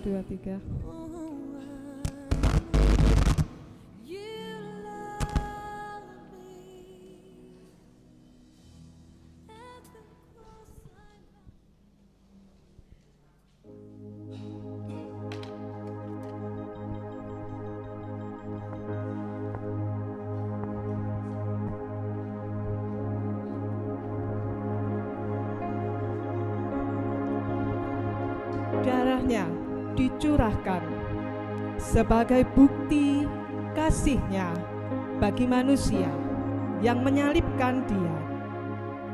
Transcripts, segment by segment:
2, 3. Darahnya dicurahkan sebagai bukti kasih-Nya bagi manusia yang menyalibkan Dia,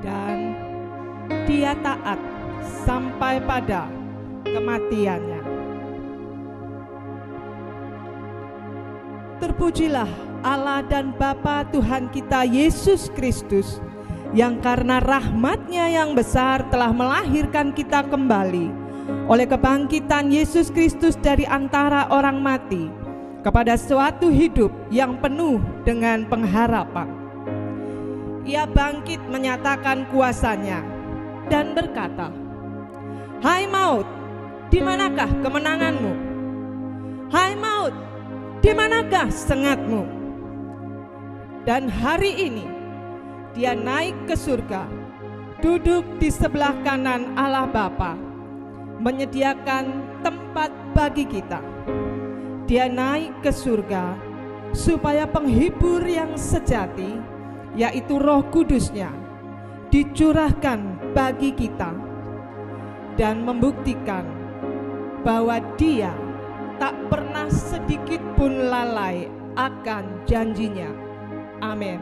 dan Dia taat sampai pada kematiannya. Terpujilah Allah dan Bapa Tuhan kita Yesus Kristus, yang karena rahmat-Nya yang besar telah melahirkan kita kembali oleh kebangkitan Yesus Kristus dari antara orang mati kepada suatu hidup yang penuh dengan pengharapan. Ia bangkit menyatakan kuasa-Nya dan berkata, "Hai maut, di manakah kemenanganmu? Hai maut, di manakah sengatmu?" Dan hari ini Dia naik ke surga, duduk di sebelah kanan Allah Bapa, menyediakan tempat bagi kita. Dia naik ke surga supaya penghibur yang sejati, yaitu Roh Kudus-Nya, dicurahkan bagi kita dan membuktikan bahwa Dia tak pernah sedikit pun lalai akan janji-Nya. Amin.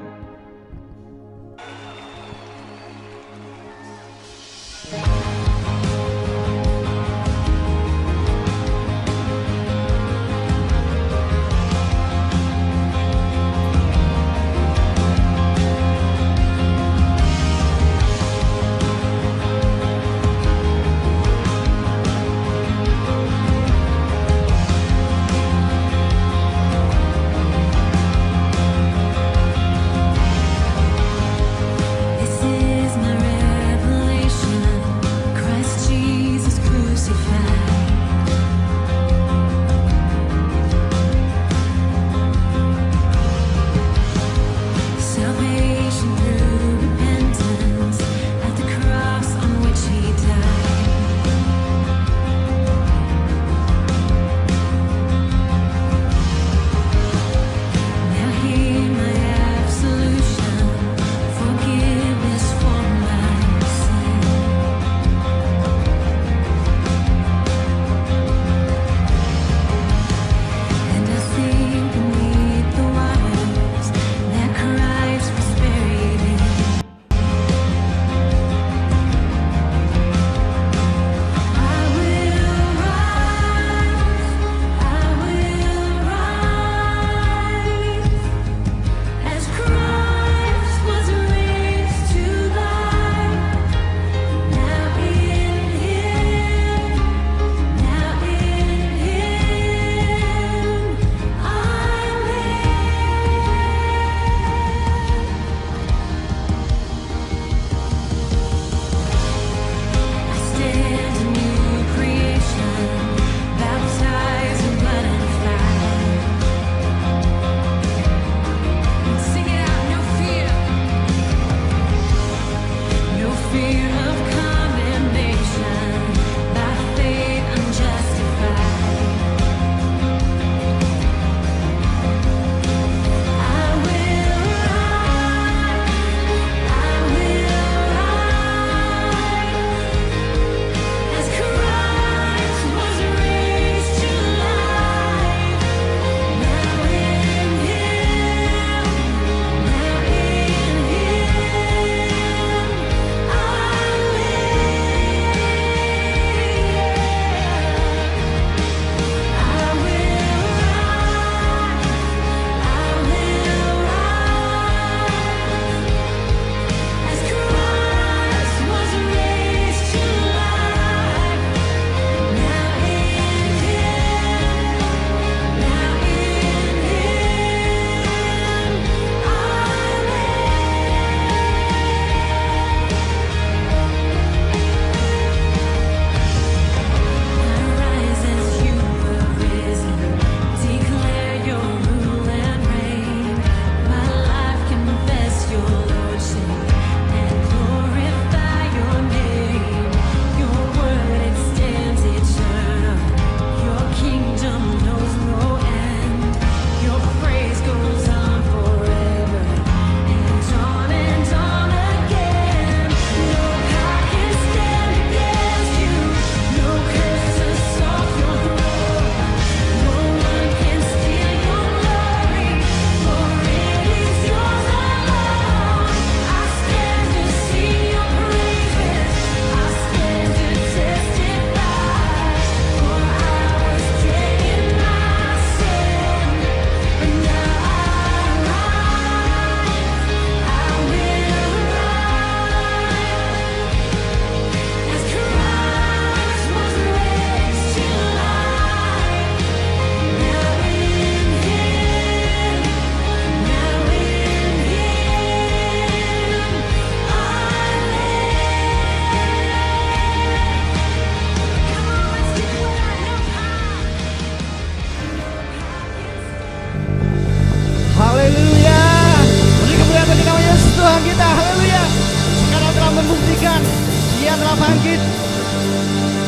bangkit,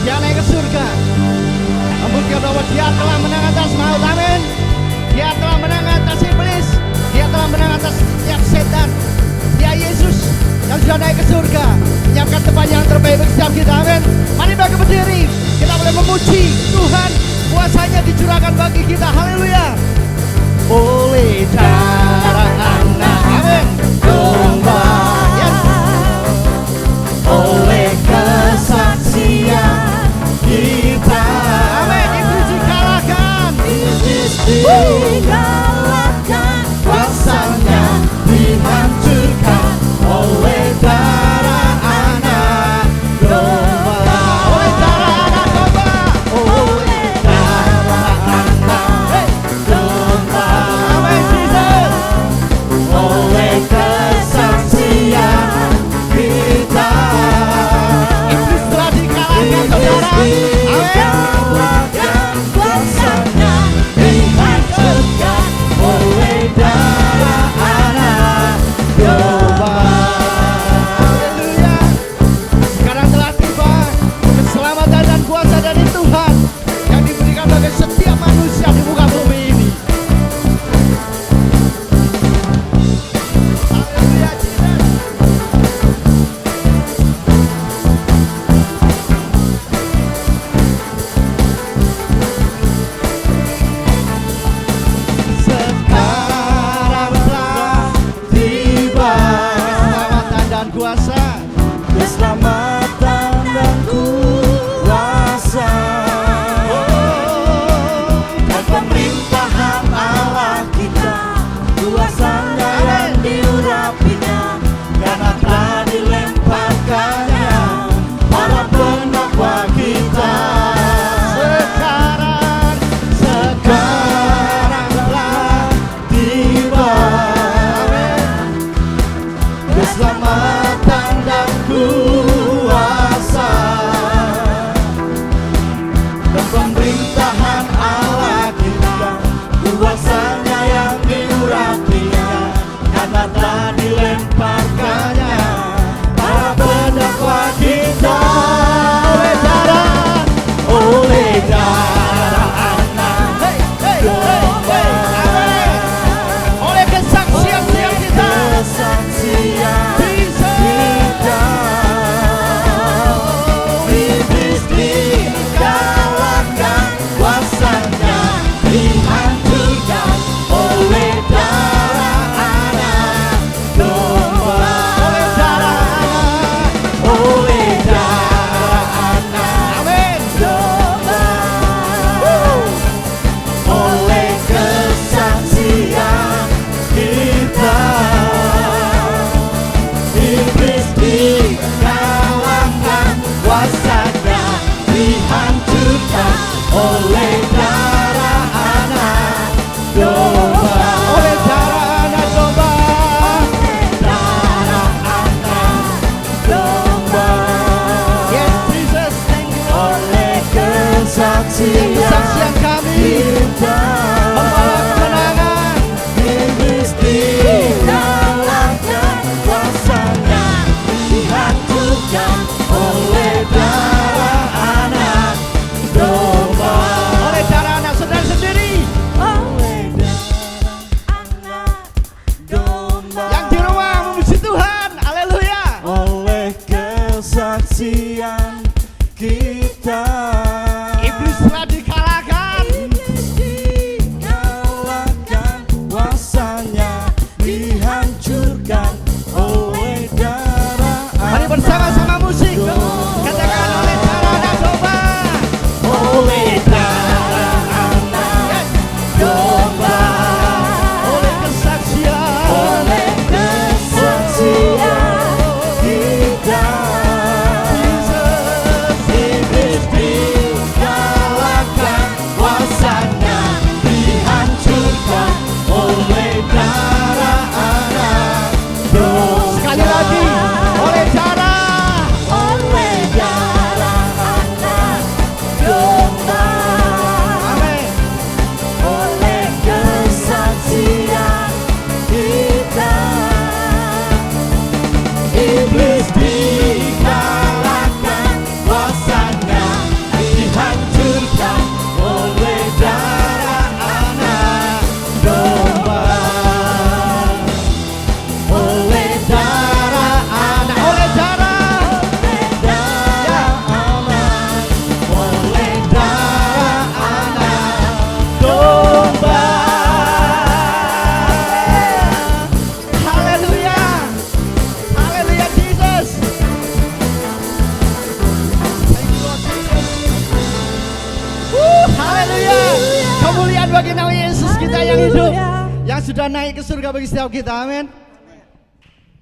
dia naik ke surga. Membuktikan bahwa dia telah menang atas maut, amin. Dia telah menang atas iblis, dia telah menang atas setiap setan. Dia Yesus yang sudah naik ke surga, menyiapkan tempat yang terbaik bagi setiap kita, amin. Mari bangkit berdiri, kita boleh memuji Tuhan, kuasanya dicurahkan bagi kita, haleluya. Oleh darah anak, amin, domba, yes. Oleh kesaksian kita, amin. Iblis dikalahkan, iblis dikalahkan, kuasanya dihancurkan oleh darah anak domba. Oleh darah anak domba, oleh darah anak domba, amin Jesus. Oleh kesaksian kita, iblis telah dikalahkan, saudara, amin. Kuasanya dihancurkan oleh darah anak domba. Haleluya. Sekarang telah tiba keselamatan dan kuasa dari Tuhan yang diberikan bagi setiap manusia di muka bumi ini. Haleluya, Jesus. Sekarang telah tiba keselamatan dan kuasa, keselamatan dan kuasa, dan pemerintahan Allah kita, kuasanya yang diurapinya, karena telah dilemparkannya para penakwa kita. Sekarang telah tiba, amin, keselamatan dan kuasa, dan pemerintahan Allah kita, kuasanya yang diurapinya, karena telah dilemparkannya para penakwa kita. Oleh darah anak domba, oleh kesaksian kita, kita iblis dikalahkan, kuasanya dihancurkan oleh darah anak domba. Oleh darah anak, amin, domba. Oleh kesaksian kita, iblis dikalahkan, kuasanya dihancurkan oleh darah anak domba. Oleh darah anak domba, darah anak domba. Yes Jesus, thank you. Oleh kesaksian kami kita membawa kemenangan, iblis dikalahkan, kuasanya dihancurkan oleh darah anak domba. Oleh darah anak, saudara sendiri, oleh darah anak domba, yang di rumah memuji Tuhan, haleluya. Oleh kesaksian kita, iblis telah dikalahkan, kuasanya dihancurkan oleh darah anak. Mari bersama-sama musik, katakan oleh darah anak domba. Oleh darah anak domba, oleh kesaksian kita, iblis Kemuliaan bagi nama Yesus kita yang hidup, yang sudah naik ke surga bagi setiap kita. Amin.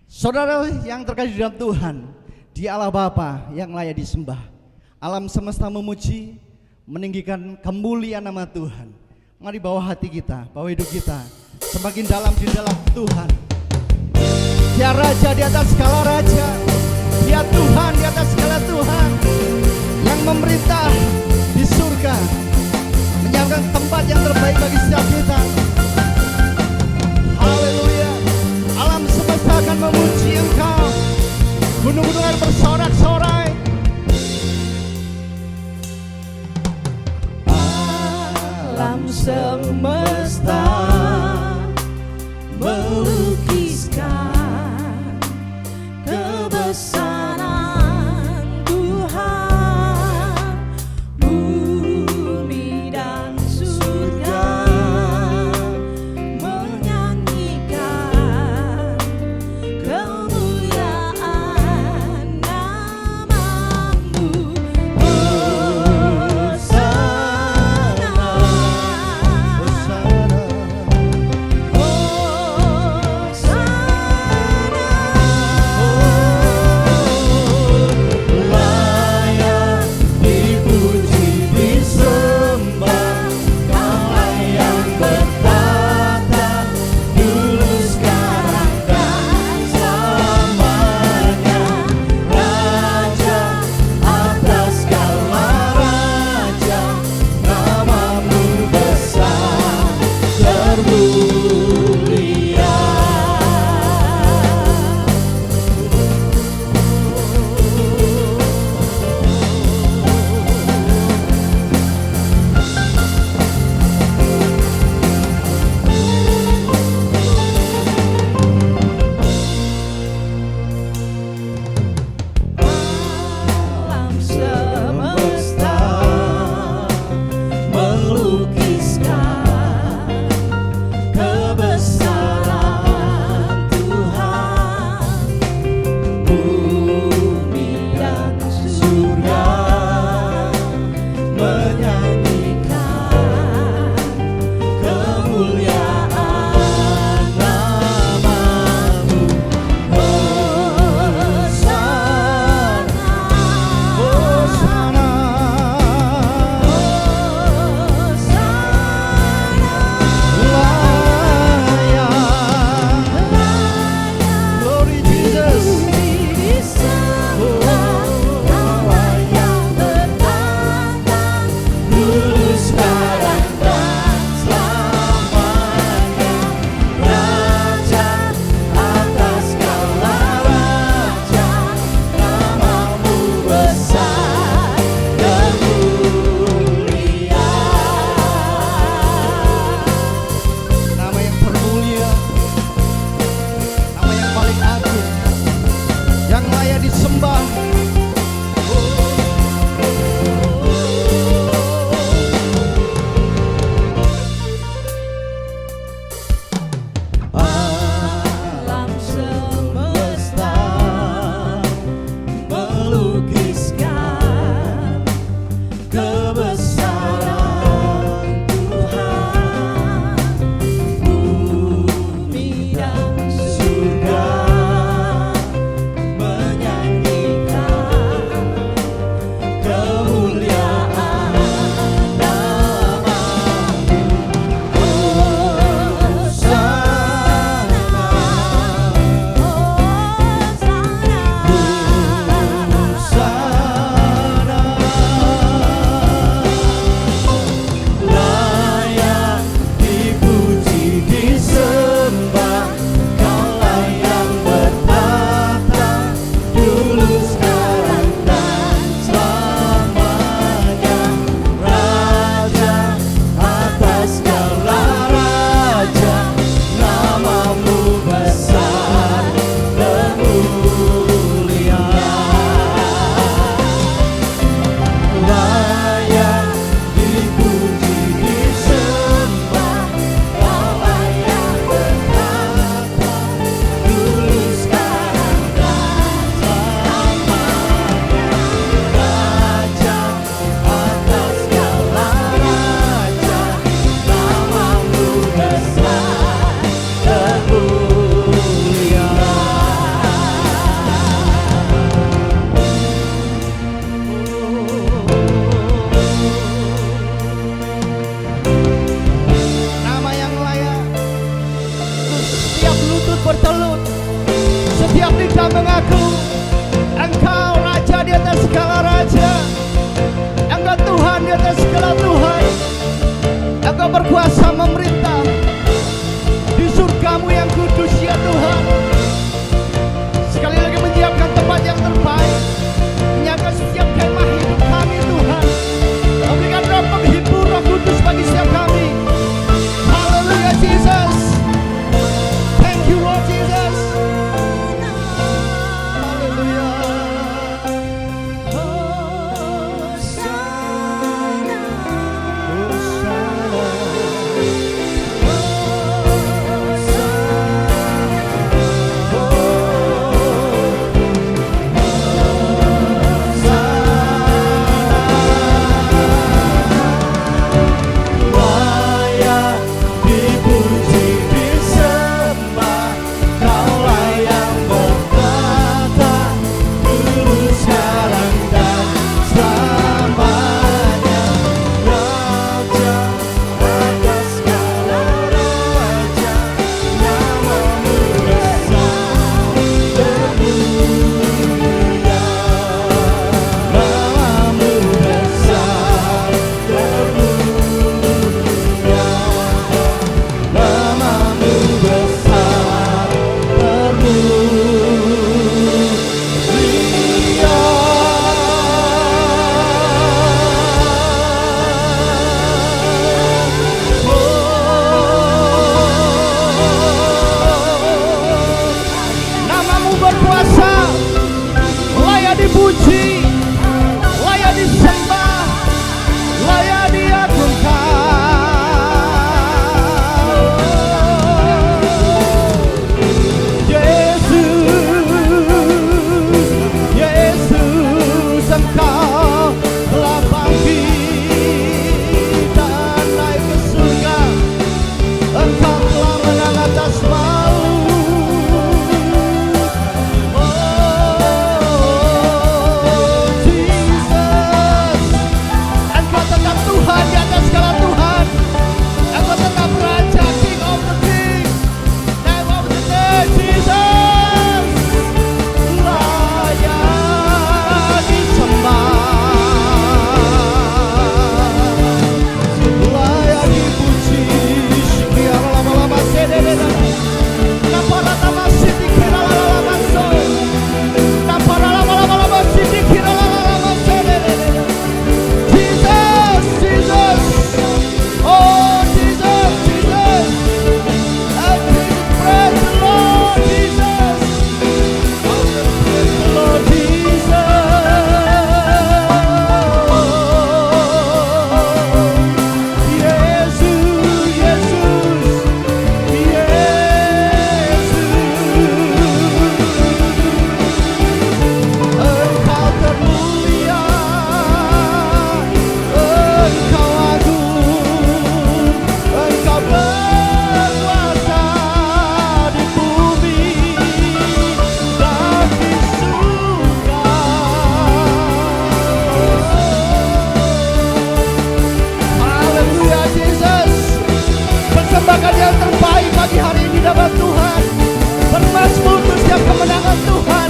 Saudara yang terkasih dalam Tuhan, Dia Allah Bapa yang layak disembah. Alam semesta memuji, meninggikan kemuliaan nama Tuhan. Mari bawa hati kita, bawa hidup kita semakin dalam di dalam Tuhan. Dia Raja di atas segala Raja, Dia Tuhan di atas segala Tuhan, yang memerintah di surga, menyiapkan tempat yang terbaik bagi setiap kita. Haleluya. Alam semesta akan memuji Engkau. Gunung-gunung akan bersorak-sorai. Alam semesta melukiskan kebesaran Tuhan. raja, Engkau Tuhan di atas segala Tuhan. Engkau berkuasa memerintah di surgamu yang kudus ya Tuhan. Sekali lagi menyiapkan tempat yang terbaik, menyiapkan setiap kemah hidup kami Tuhan. Memberikan roh penghibur, roh kudus bagi setiap kami. Haleluya Jesus. Thank you Lord Jesus. Haleluya. Dipuji, layak disembah, layak diagungkan. Yesus, Yesus, Engkau telah bangkit dan naik ke surga. Engkau telah menang atas maut. Persembahkan yang terbaik pagi hari ini dapat Tuhan. Bermazmur untuk setiap kemenangan Tuhan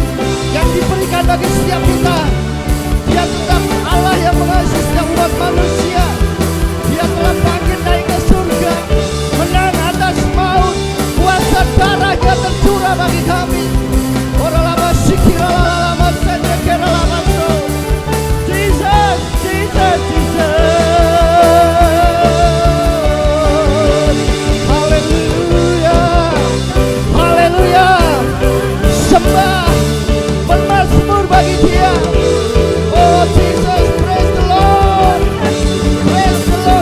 yang diberikan bagi setiap kita. Dia tetap Allah yang mengasihi setiap umat manusia. Dia telah bangkit naik ke surga, menang atas maut. Kuasa darahnya tercurah bagi kami. Jesus, Jesus, Jesus. Haleluya, sembah, bermazmur bagi Dia. Oh Jesus, praise the Lord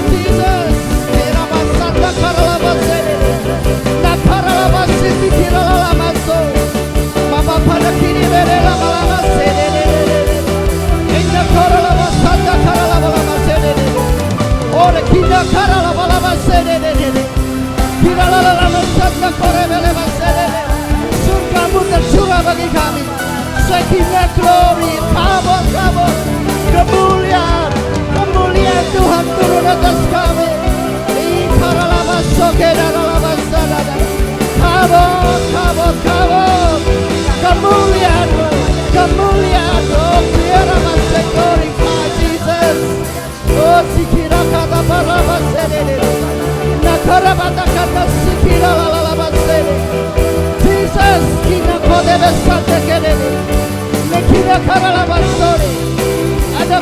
Jesus. Irabasanda karalabasene, nakaralabasiti kiralamaso, Bapa pada kini berela malamasene, inna karalabasanda karalamasene, ore kina karalamasene, kiralalamasanda korebelemasene. Surgamu tercurah bagi kami. Sekian glory, kabut, kemuliaan Tuhan turun atas kami. Kabut, kemuliaan, oh biar amat sekori.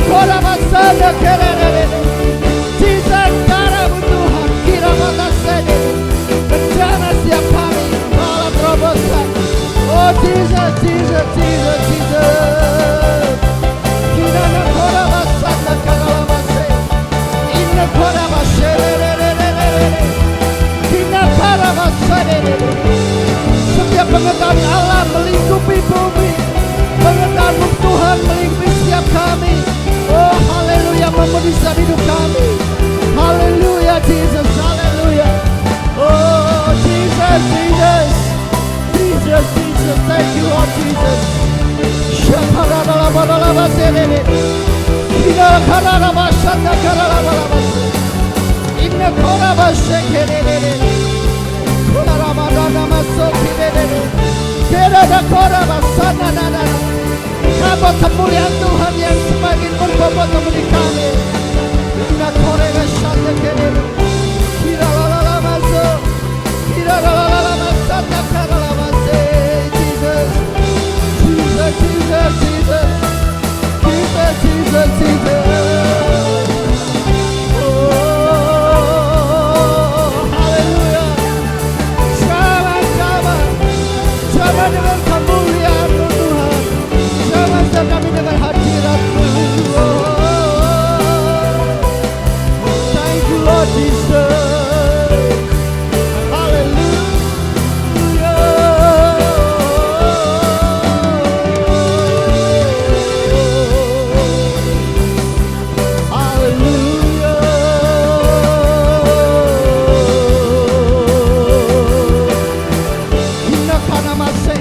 kora basada kerere. Jesus karamu Tuhan, kira mata sede. Bencana setiap kami, malah terobosan. Oh Jesus, Jesus, Jesus, Jesus. Kira na kora basada kara base. Inna kora basere. Kina kara basere. Setiap pengetahuan Allah melingkupi bumi, pengetahuan Tuhan melingkupi setiap kami. Oh haleluya, memenuhi hidup kami. Haleluya Jesus, haleluya. Oh Jesus, Jesus, Jesus, Jesus, thank you Lord Jesus. Shakarala balala basere, kina karala basanda karala balala, inna kora bashere. Kamu kemuliaan Tuhan yang semakin berbobot memberi kami. Kita korega shanda kene. Kira la masuk. Kira la masuk kara la masuk. Jesus, Jesus, Jesus, Jesus, Jesus, Jesus, Jesus. Sama dengan kemuliaan-Mu Tuhan, sama kami dengan hadirat-Mu. Thank you Lord Jesus. Hallelujah. Hallelujah. Inna kana masih.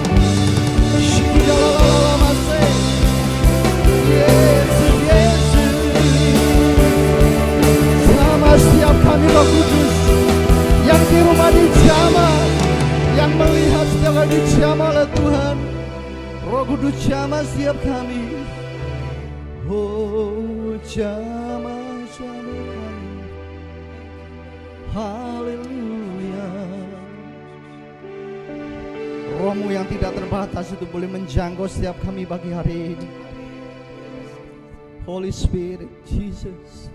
Setiap kami Roh Kudus yang di rumah dijamah, yang melihat setiap kali dijamah oleh Tuhan, Roh Kudus jamah setiap kami. Oh jamah kami. Haleluya. Roh-Mu yang tidak terbatas itu boleh menjangkau setiap kami pagi hari ini. Holy Spirit, Jesus.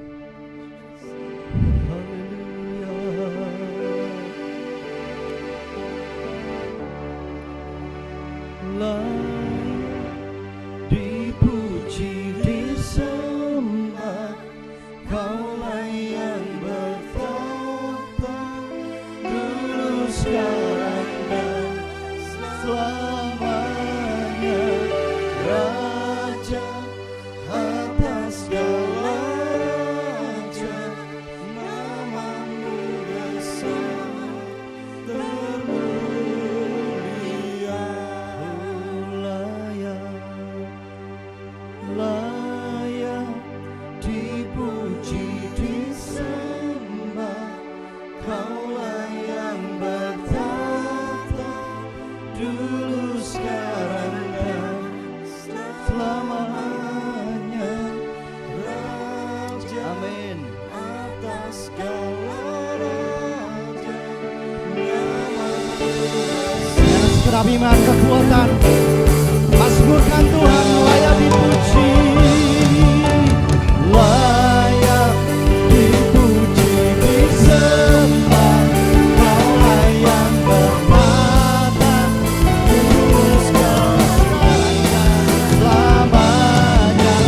Dipuji, disembah, Kaulah yang bertata dulu, sekarang dan selamanya. Raja atas segala raja, nama-Mu besar termulia. Layak dipuji, disembah, Kaulah yang bertata dulu, sekarang dan selamanya. Raja amin atas segala raja, yang segera iman kekuatan. Mazmurkan Tuhan, layak dipuji, layak dipuji, disembah, Kaulah yang bertata dulu, sekarang dan selamanya.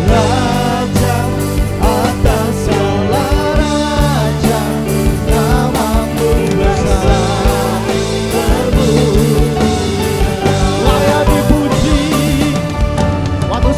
Raja atas segala raja, nama-Mu besar termulia. Layak dipuji. Waktu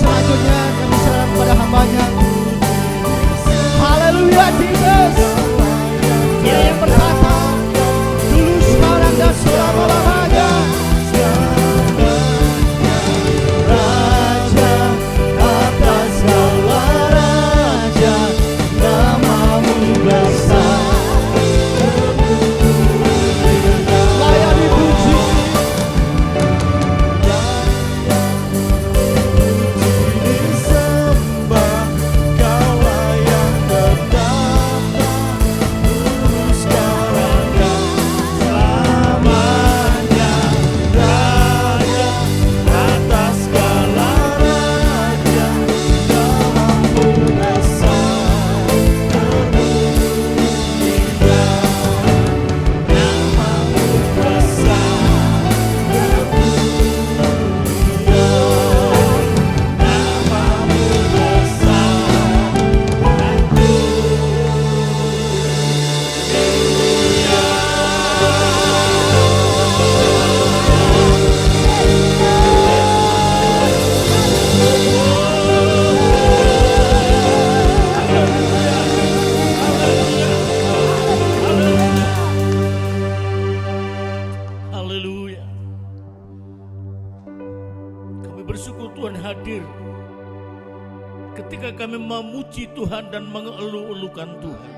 kami memuji Tuhan dan mengeluh-elukan Tuhan.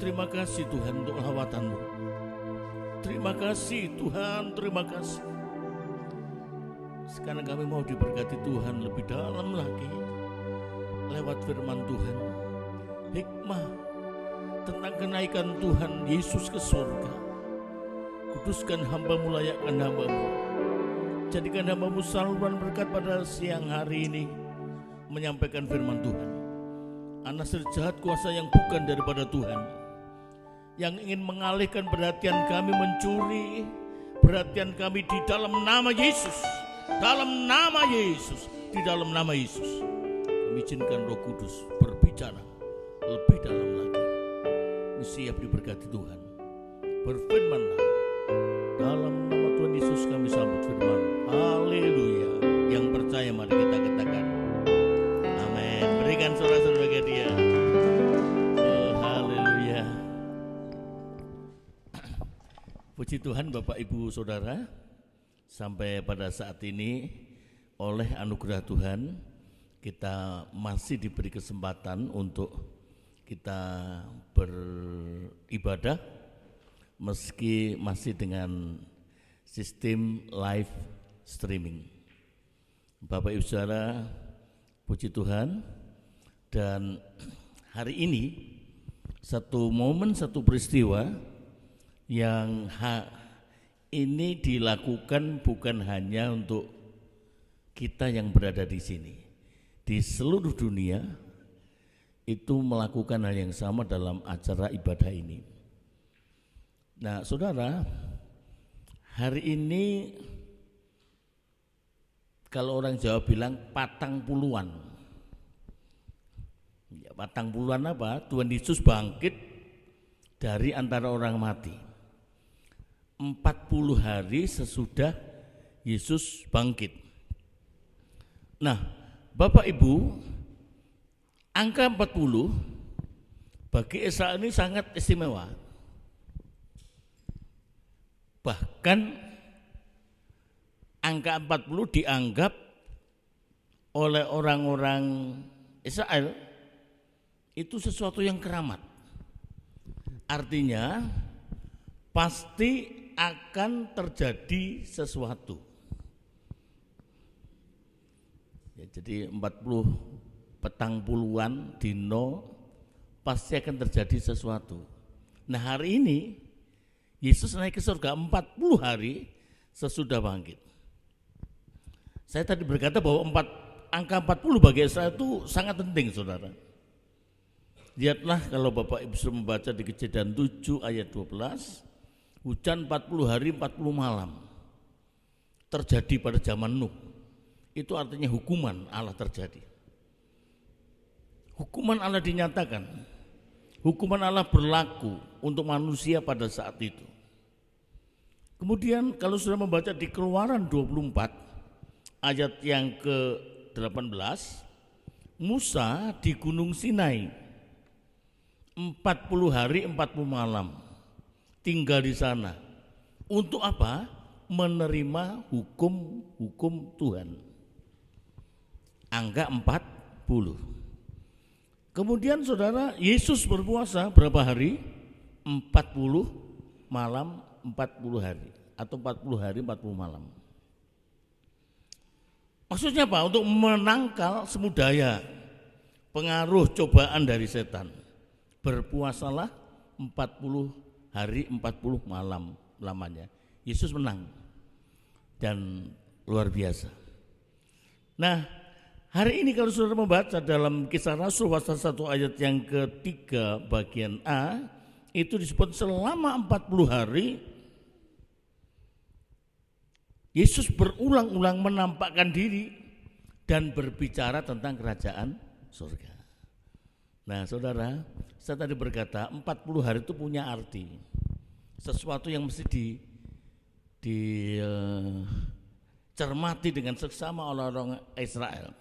Terima kasih Tuhan untuk lawatan-Mu. Terima kasih Tuhan, terima kasih. Sekarang kami mau diberkati Tuhan lebih dalam lagi lewat firman Tuhan. Hikmah tentang kenaikan Tuhan Yesus ke surga. Kuduskan hamba-Mu, layakkan hamba-Mu. Jadikan hamba-Mu saluran berkat pada siang hari ini menyampaikan firman Tuhan. Anasir jahat kuasa yang bukan daripada Tuhan, yang ingin mengalihkan perhatian kami, mencuri perhatian kami di dalam nama Yesus. Dalam nama Yesus, di dalam nama Yesus, kami izinkan Roh Kudus berbicara lebih dalam lagi. Siap diberkati Tuhan. Berfirmanlah. Dalam nama Tuhan Yesus kami sambut firman. Haleluya. Yang percaya mari kita katakan amin. Berikan sorak-sorai bagi Dia. Haleluya. Puji Tuhan Bapak Ibu Saudara, sampai pada saat ini oleh anugerah Tuhan kita masih diberi kesempatan untuk kita beribadah meski masih dengan sistem live streaming. Bapak Ibu Saudara, puji Tuhan. Dan hari ini satu momen, satu peristiwa yang ini dilakukan bukan hanya untuk kita yang berada di sini. Di seluruh dunia itu melakukan hal yang sama dalam acara ibadah ini. Nah, saudara, hari ini kalau orang Jawa bilang patang puluhan. Ya, patang puluhan apa? Tuhan Yesus bangkit dari antara orang mati. 40 hari sesudah Yesus bangkit. Nah, Bapak Ibu, angka 40 bagi Israel ini sangat istimewa. Bahkan angka 40 dianggap oleh orang-orang Israel itu sesuatu yang keramat. Artinya pasti akan terjadi sesuatu. Ya, jadi 40 petang puluhan dino pasti akan terjadi sesuatu. Nah, hari ini Yesus naik ke surga 40 hari sesudah bangkit. Saya tadi berkata bahwa angka 40 bagi Israel itu sangat penting, saudara. Lihatlah kalau Bapak Ibu sudah membaca di Kejadian 7 ayat 12, hujan 40 hari 40 malam terjadi pada zaman Nuh. Itu artinya hukuman Allah terjadi. Hukuman Allah dinyatakan. Hukuman Allah berlaku untuk manusia pada saat itu. Kemudian kalau sudah membaca di Keluaran 24 ayat yang ke-18, Musa di Gunung Sinai 40 hari 40 malam tinggal di sana. Untuk apa? Menerima hukum-hukum Tuhan. Angka 40. Kemudian saudara, Yesus berpuasa berapa hari? 40 malam 40 hari atau 40 hari 40 malam. Maksudnya apa? Untuk menangkal semu daya pengaruh cobaan dari setan. Berpuasalah 40 hari 40 malam lamanya. Yesus menang dan luar biasa. Nah, hari ini kalau saudara membaca dalam Kisah Rasul pasal 1 ayat yang ketiga bagian A, itu disebut selama 40 hari Yesus berulang-ulang menampakkan diri dan berbicara tentang kerajaan surga. Nah, saudara, saya tadi berkata 40 hari itu punya arti. Sesuatu yang mesti dicermati dengan seksama oleh orang Israel.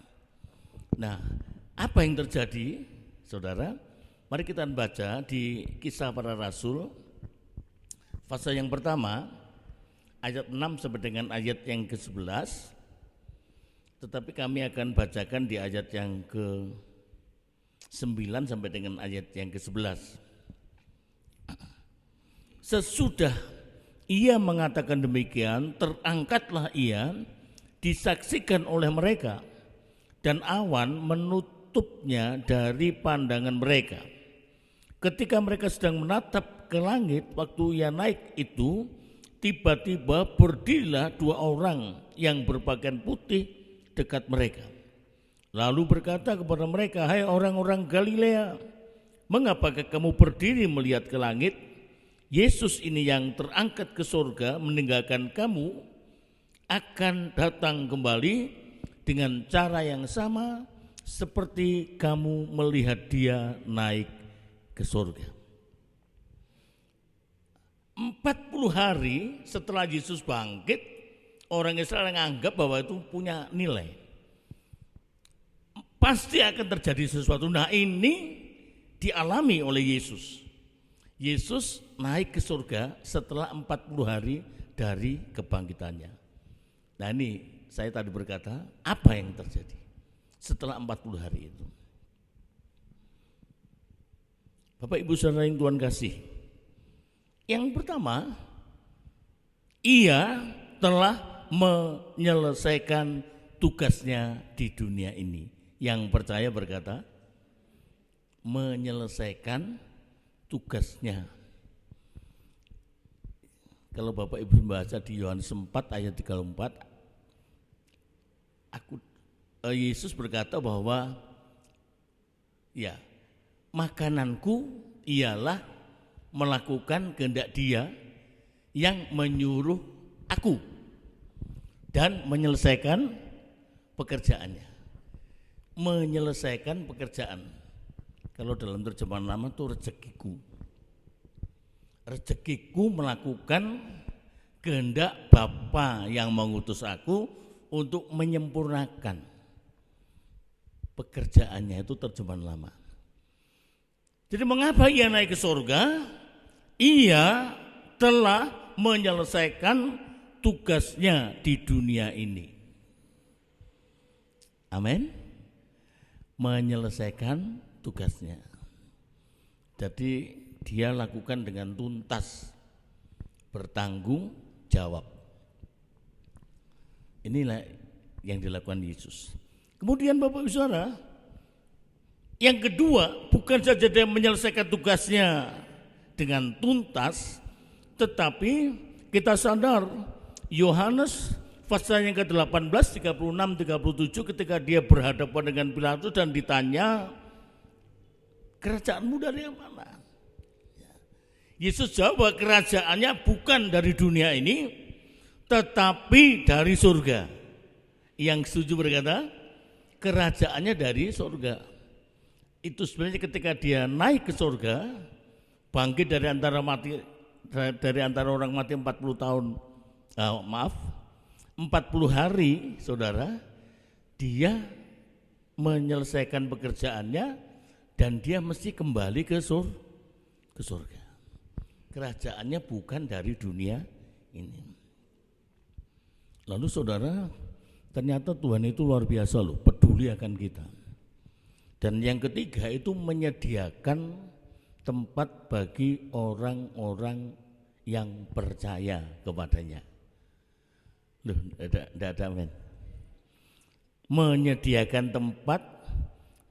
Nah, apa yang terjadi, saudara? Mari kita baca di Kisah Para Rasul pasal yang pertama ayat 6 sampai dengan ayat yang ke-11. tetapi kami akan bacakan di ayat yang ke-9 sampai dengan ayat yang ke-11. Sesudah ia mengatakan demikian, terangkatlah ia, disaksikan oleh mereka, dan awan menutupnya dari pandangan mereka. Ketika mereka sedang menatap ke langit, waktu ia naik itu, tiba-tiba berdirilah 2 orang yang berpakaian putih dekat mereka. Lalu berkata kepada mereka, "Hai orang-orang Galilea, mengapakah kamu berdiri melihat ke langit? Yesus ini yang terangkat ke surga meninggalkan kamu akan datang kembali dengan cara yang sama seperti kamu melihat dia naik ke surga." 40 hari setelah Yesus bangkit, orang Israel menganggap bahwa itu punya nilai. Pasti akan terjadi sesuatu. Nah, ini dialami oleh Yesus. Yesus naik ke surga setelah 40 hari dari kebangkitannya. Nah, ini saya tadi berkata, apa yang terjadi setelah 40 hari itu? Bapak Ibu Saudara yang Tuhan kasih, yang pertama, ia telah menyelesaikan tugasnya di dunia ini. Yang percaya berkata, menyelesaikan tugasnya. Kalau Bapak Ibu membaca di Yohanes 4 ayat 34, Yesus berkata bahwa ya, makananku ialah melakukan kehendak Dia yang menyuruh aku dan menyelesaikan pekerjaannya. Menyelesaikan pekerjaan. Kalau dalam terjemahan lama itu rezekiku. Rezekiku melakukan kehendak Bapa yang mengutus aku untuk menyempurnakan pekerjaannya, itu terjemahan lama. Jadi mengapa ia naik ke surga? Ia telah menyelesaikan tugasnya di dunia ini. Amin. Menyelesaikan tugasnya. Jadi dia lakukan dengan tuntas, bertanggung jawab. Inilah yang dilakukan Yesus. Kemudian Bapak Ibu Saudara, yang kedua, bukan saja dia menyelesaikan tugasnya dengan tuntas, tetapi kita sadar Yohanes pasal yang ke-18, 36, 37 ketika dia berhadapan dengan Pilatus dan ditanya, "Kerajaanmu dari mana?" Yesus jawab bahwa kerajaannya bukan dari dunia ini, tetapi dari surga. Yang setuju berkata, kerajaannya dari surga. Itu sebenarnya ketika dia naik ke surga, bangkit dari antara orang mati 40 tahun, 40 hari, saudara, dia menyelesaikan pekerjaannya dan dia mesti kembali ke surga. Kerajaannya bukan dari dunia ini. Lalu saudara, ternyata Tuhan itu luar biasa loh, peduli akan kita. Dan yang ketiga itu menyediakan tempat bagi orang-orang yang percaya kepadanya. Loh, tidak ada men. Menyediakan tempat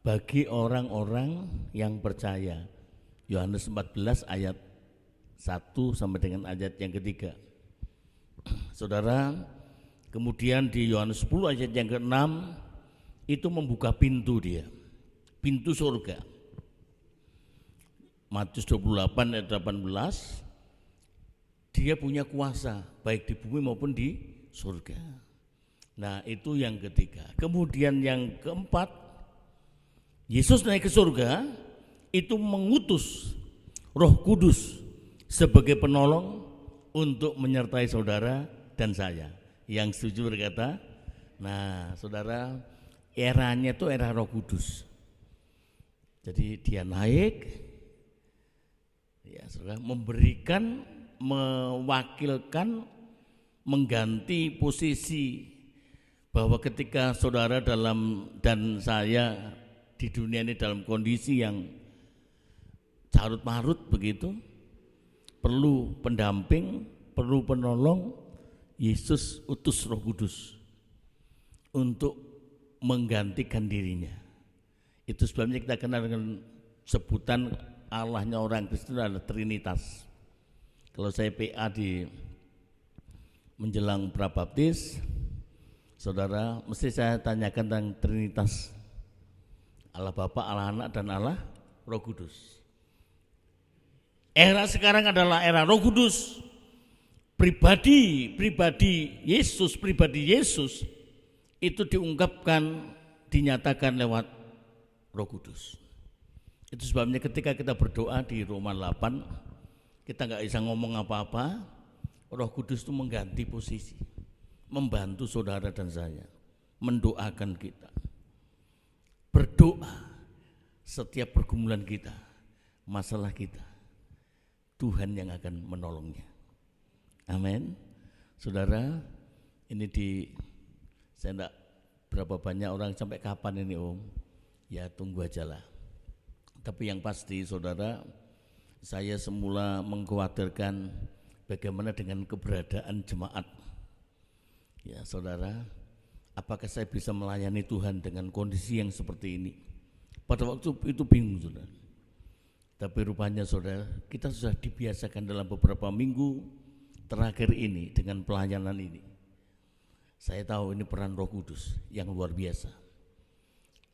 bagi orang-orang yang percaya. Yohanes 14 ayat 1 sampai dengan ayat yang ketiga. Saudara, kemudian di Yohanes 10 ayat yang ke-6 itu membuka pintu dia, pintu surga. Matius 28 ayat 18, dia punya kuasa baik di bumi maupun di surga. Nah, itu yang ketiga. Kemudian yang keempat, Yesus naik ke surga itu mengutus Roh Kudus sebagai penolong untuk menyertai saudara dan saya. Yang setuju berkata, nah saudara, eranya itu era Roh Kudus. Jadi dia naik, ya saudara, memberikan, mewakilkan, mengganti posisi bahwa ketika saudara dan saya di dunia ini dalam kondisi yang carut marut begitu, perlu pendamping, perlu penolong, Yesus utus Roh Kudus untuk menggantikan dirinya. Itu sebabnya kita kenal dengan sebutan Allahnya orang Kristen adalah Trinitas. Kalau saya PA di menjelang prabaptis, saudara, mesti saya tanyakan tentang Trinitas, Allah Bapa, Allah Anak, dan Allah Roh Kudus. Era sekarang adalah era Roh Kudus. Pribadi Yesus itu diungkapkan, dinyatakan lewat Roh Kudus. Itu sebabnya ketika kita berdoa di Roma 8, kita nggak bisa ngomong apa-apa, Roh Kudus itu mengganti posisi, membantu saudara dan saya, mendoakan kita. Berdoa setiap pergumulan kita, masalah kita, Tuhan yang akan menolongnya. Amin. Saudara, ini saya enggak berapa banyak orang sampai kapan ini Om, ya tunggu aja lah. Tapi yang pasti saudara, saya semula mengkhawatirkan bagaimana dengan keberadaan jemaat. Ya saudara, apakah saya bisa melayani Tuhan dengan kondisi yang seperti ini? Pada waktu itu bingung saudara. Tapi rupanya saudara, kita sudah dibiasakan dalam beberapa minggu terakhir ini dengan pelayanan ini. Saya tahu ini peran Roh Kudus yang luar biasa.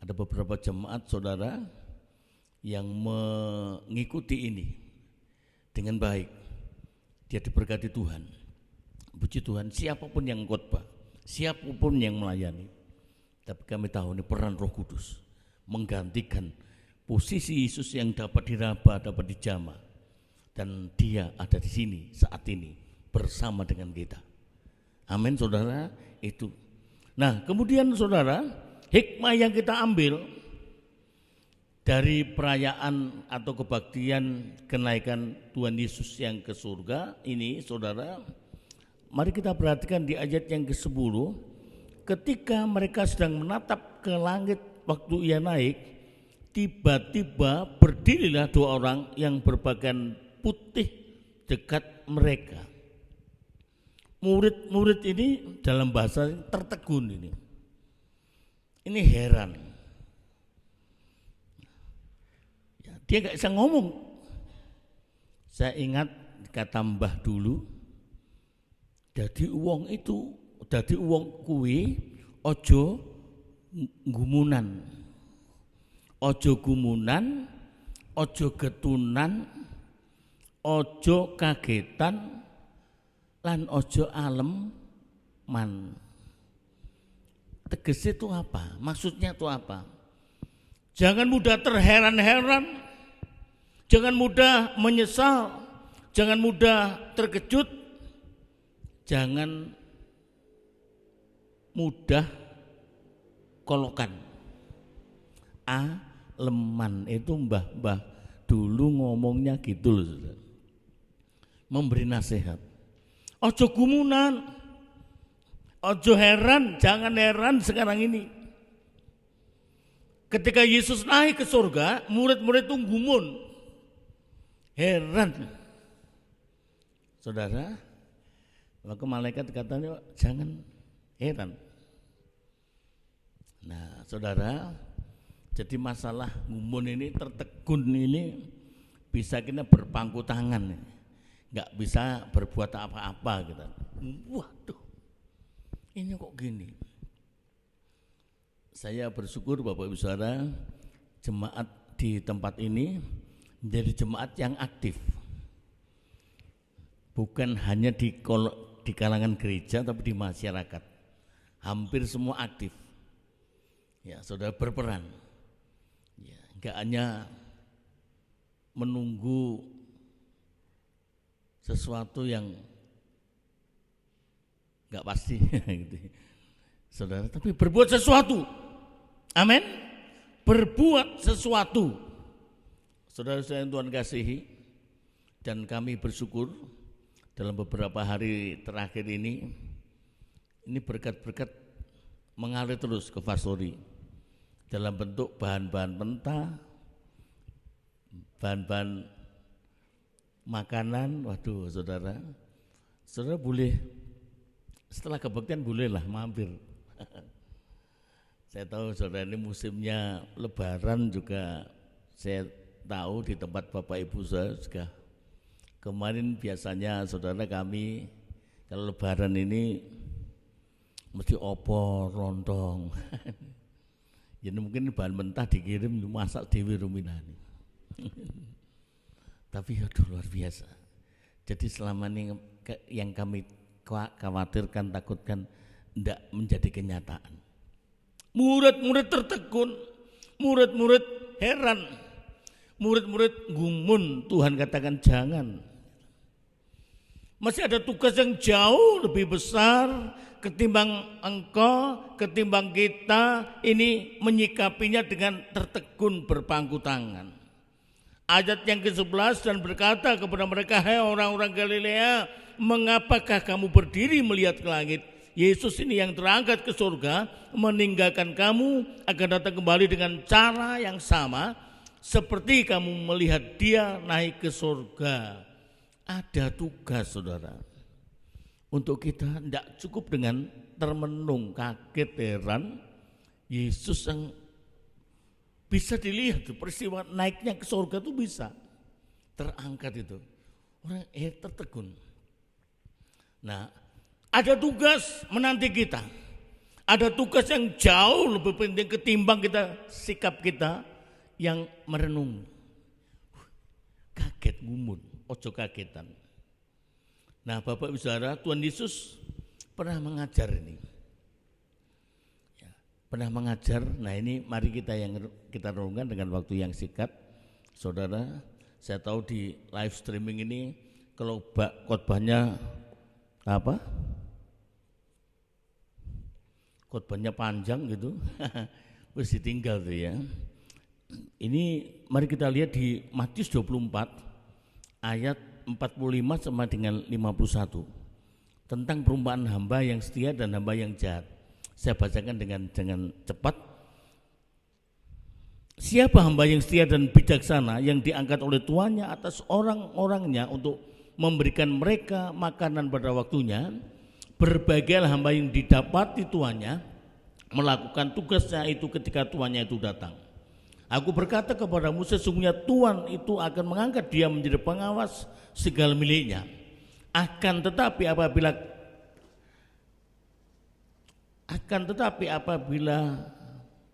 Ada beberapa jemaat saudara yang mengikuti ini dengan baik. Dia diberkati Tuhan. Puji Tuhan, siapapun yang khotbah, siapapun yang melayani. Tapi kami tahu ini peran Roh Kudus menggantikan posisi Yesus yang dapat diraba, dapat dijamah. Dan dia ada di sini saat ini bersama dengan kita. Amin saudara, itu. Nah kemudian saudara, hikmah yang kita ambil dari perayaan atau kebaktian kenaikan Tuhan Yesus yang ke surga ini saudara, mari kita perhatikan di ayat yang ke-10. Ketika mereka sedang menatap ke langit waktu ia naik, tiba-tiba berdirilah dua orang yang berpakaian putih dekat mereka. Murid-murid ini dalam bahasa tertegun ini. Ini heran. Ya, dia gak bisa ngomong. Saya ingat kata Mbah dulu, dadi uang kuwi ojo gumunan. Ojo gumunan, ojo getunan, ojo kagetan, lan ojo alem man. Tegesnya itu apa? Maksudnya itu apa? Jangan mudah terheran-heran, jangan mudah menyesal, jangan mudah terkejut, jangan mudah kolokan. Aleman itu mbah-mbah dulu ngomongnya gitu loh saudara. Memberi nasihat. Ojo gumunan, ojo heran, jangan heran sekarang ini. Ketika Yesus naik ke surga, murid-murid itu gumun, heran. Saudara, maka malaikat katanya jangan heran. Nah saudara, jadi masalah gumun ini, tertegun ini bisa kita berpangku tangan, nggak bisa berbuat apa-apa gitu. Waduh, ini kok gini. Saya bersyukur Bapak Ibu Saudara, jemaat di tempat ini menjadi jemaat yang aktif. Bukan hanya di kalangan gereja tapi di masyarakat. Hampir semua aktif. Ya, saudara berperan. Ya, enggak hanya menunggu sesuatu yang enggak pasti gitu. Saudara, tapi berbuat sesuatu. Amin. Berbuat sesuatu. Saudara-saudara yang Tuhan kasihi, dan kami bersyukur dalam beberapa hari terakhir ini berkat-berkat mengalir terus ke fasori dalam bentuk bahan-bahan mentah, bahan-bahan makanan. Waduh, saudara boleh setelah kebaktian bolehlah mampir. Saya tahu saudara ini musimnya Lebaran juga, saya tahu di tempat Bapak Ibu saya juga kemarin biasanya saudara kami kalau Lebaran ini mesti opor, lontong. Jadi mungkin bahan mentah dikirim masak dewi ruminani. Tapi aduh luar biasa. Jadi selama ini yang kami khawatirkan, takutkan tidak menjadi kenyataan. Murid-murid tertegun, murid-murid heran, murid-murid gumun. Tuhan katakan jangan. Masih ada tugas yang jauh lebih besar ketimbang engkau, ketimbang kita ini menyikapinya dengan tertegun berpangku tangan. Ayat yang ke-11, dan berkata kepada mereka, hai orang-orang Galilea, mengapakah kamu berdiri melihat ke langit? Yesus ini yang terangkat ke surga meninggalkan kamu akan datang kembali dengan cara yang sama seperti kamu melihat dia naik ke surga. Ada tugas saudara untuk kita, tidak cukup dengan termenung, kaget, heran. Yesus yang bisa dilihat peristiwa naiknya ke surga itu bisa terangkat itu. Orang tertegun. Nah, ada tugas menanti kita. Ada tugas yang jauh lebih penting ketimbang kita sikap kita yang merenung. Kaget, gumun, ojo kagetan. Nah, Bapak Ibu Saudara, Tuhan Yesus pernah mengajar ini. Ya, pernah mengajar. Nah, ini mari kita renungkan dengan waktu yang singkat. Saudara, saya tahu di live streaming ini kalau khotbahnya khotbahnya panjang gitu, terus ditinggal tuh ya. Ini mari kita lihat di Matius 24 ayat 45 sama dengan 51 tentang perumpamaan hamba yang setia dan hamba yang jahat. Saya bacakan dengan cepat. Siapa hamba yang setia dan bijaksana yang diangkat oleh tuannya atas orang-orangnya untuk memberikan mereka makanan pada waktunya? Berbahagialah hamba yang didapati tuannya melakukan tugasnya itu ketika tuannya itu datang. Aku berkata kepadamu, sesungguhnya Tuhan itu akan mengangkat dia menjadi pengawas segala miliknya. Akan tetapi apabila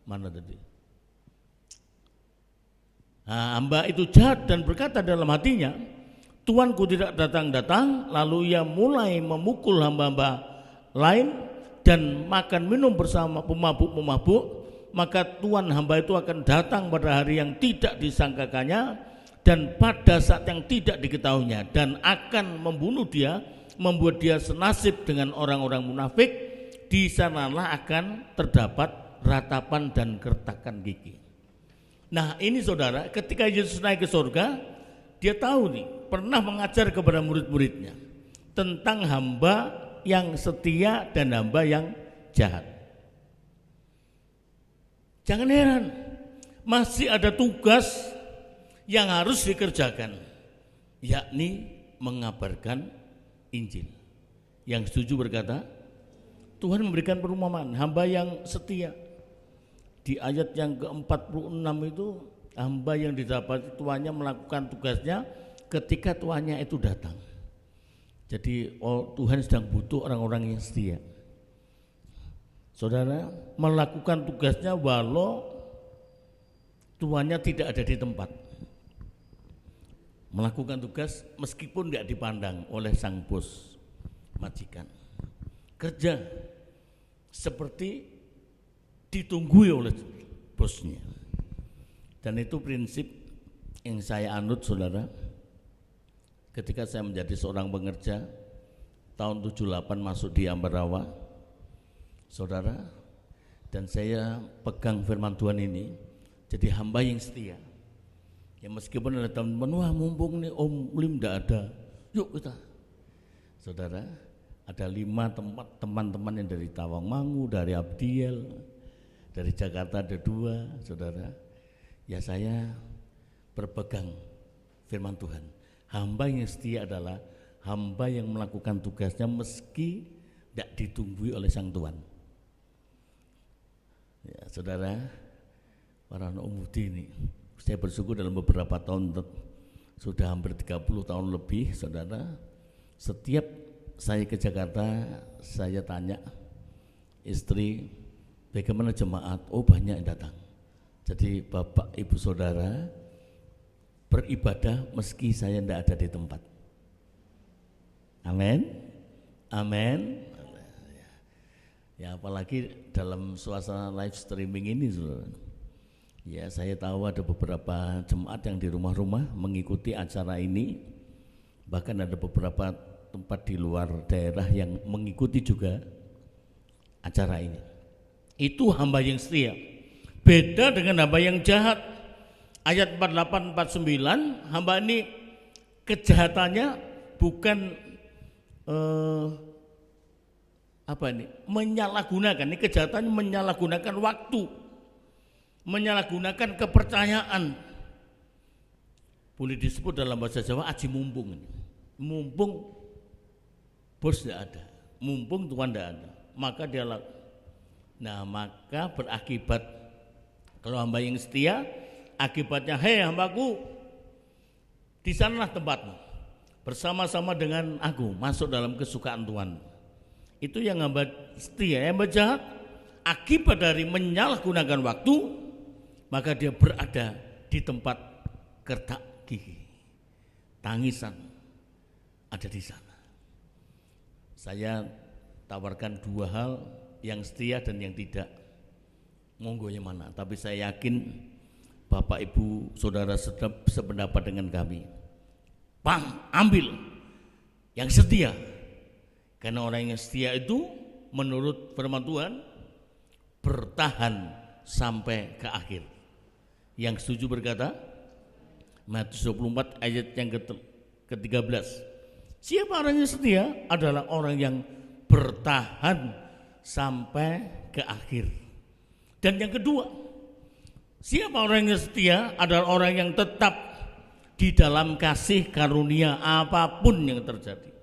mana tadi? Hamba itu jahat dan berkata dalam hatinya, Tuanku tidak datang-datang, lalu ia mulai memukul hamba-hamba lain dan makan minum bersama pemabuk-pemabuk, maka Tuhan hamba itu akan datang pada hari yang tidak disangkakannya dan pada saat yang tidak diketahuinya, dan akan membunuh dia, membuat dia senasib dengan orang-orang munafik. Di sanalah akan terdapat ratapan dan kertakan gigi. Nah, ini saudara, ketika Yesus naik ke surga, dia tahu nih, pernah mengajar kepada murid-muridnya tentang hamba yang setia dan hamba yang jahat. Jangan heran, masih ada tugas yang harus dikerjakan, yakni mengabarkan Injil. Yang setuju berkata, Tuhan memberikan perumpamaan hamba yang setia. Di ayat yang ke-46 itu, hamba yang didapat tuannya melakukan tugasnya ketika tuannya itu datang. Jadi Tuhan sedang butuh orang-orang yang setia. Saudara, melakukan tugasnya walau tuannya tidak ada di tempat. Melakukan tugas meskipun tidak dipandang oleh sang bos, majikan. Kerja seperti ditunggui oleh bosnya. Dan itu prinsip yang saya anut saudara. Ketika saya menjadi seorang pengerja tahun 78 masuk di Ambarawa, saudara, dan saya pegang firman Tuhan ini jadi hamba yang setia. Ya meskipun ada teman-teman, wah mumpung nih Om Lim tidak ada, yuk kita. Saudara, Ada 5 teman-teman yang dari Tawangmangu, dari Abdiel, dari Jakarta ada 2, saudara. Ya saya berpegang firman Tuhan. Hamba yang setia adalah hamba yang melakukan tugasnya meski tidak ditunggui oleh Sang Tuhan. Ya, saudara, para anak umudi ini, saya bersyukur dalam beberapa tahun, sudah hampir 30 tahun lebih, saudara, setiap saya ke Jakarta, saya tanya istri, bagaimana jemaat? Oh banyak yang datang. Jadi bapak ibu saudara beribadah meski saya tidak ada di tempat. Amin, amin. Ya apalagi dalam suasana live streaming ini, saudara. Ya saya tahu ada beberapa jemaat yang di rumah-rumah mengikuti acara ini, bahkan ada beberapa tempat di luar daerah yang mengikuti juga acara ini. Itu hamba yang setia. Beda dengan hamba yang jahat. Ayat 48 49, hamba ini kejahatannya bukan menyalahgunakan. Ini kejahatannya menyalahgunakan waktu, menyalahgunakan kepercayaan. Boleh disebut dalam bahasa Jawa aji mumpung. Mumpung bos tidak ada, mumpung Tuhan tidak ada, maka dia lakukan. Nah maka berakibat, kalau hamba yang setia, akibatnya, hei hambaku, di sanalah tempatmu, bersama-sama dengan aku, masuk dalam kesukaan Tuhan. Itu yang hamba setia. Yang jahat, akibat dari menyalahgunakan waktu, maka dia berada di tempat kertak gigi, tangisan ada di sana. Saya tawarkan 2 hal, yang setia dan yang tidak. Monggo yang mana? Tapi saya yakin Bapak Ibu Saudara sependapat dengan kami. Bang, ambil yang setia. Karena orang yang setia itu menurut firman Tuhan bertahan sampai ke akhir. Yang setuju berkata, Matius 24 ayat yang ke-13. Siapa orang yang setia adalah orang yang bertahan sampai ke akhir. Dan yang kedua, siapa orang yang setia adalah orang yang tetap di dalam kasih karunia apapun yang terjadi.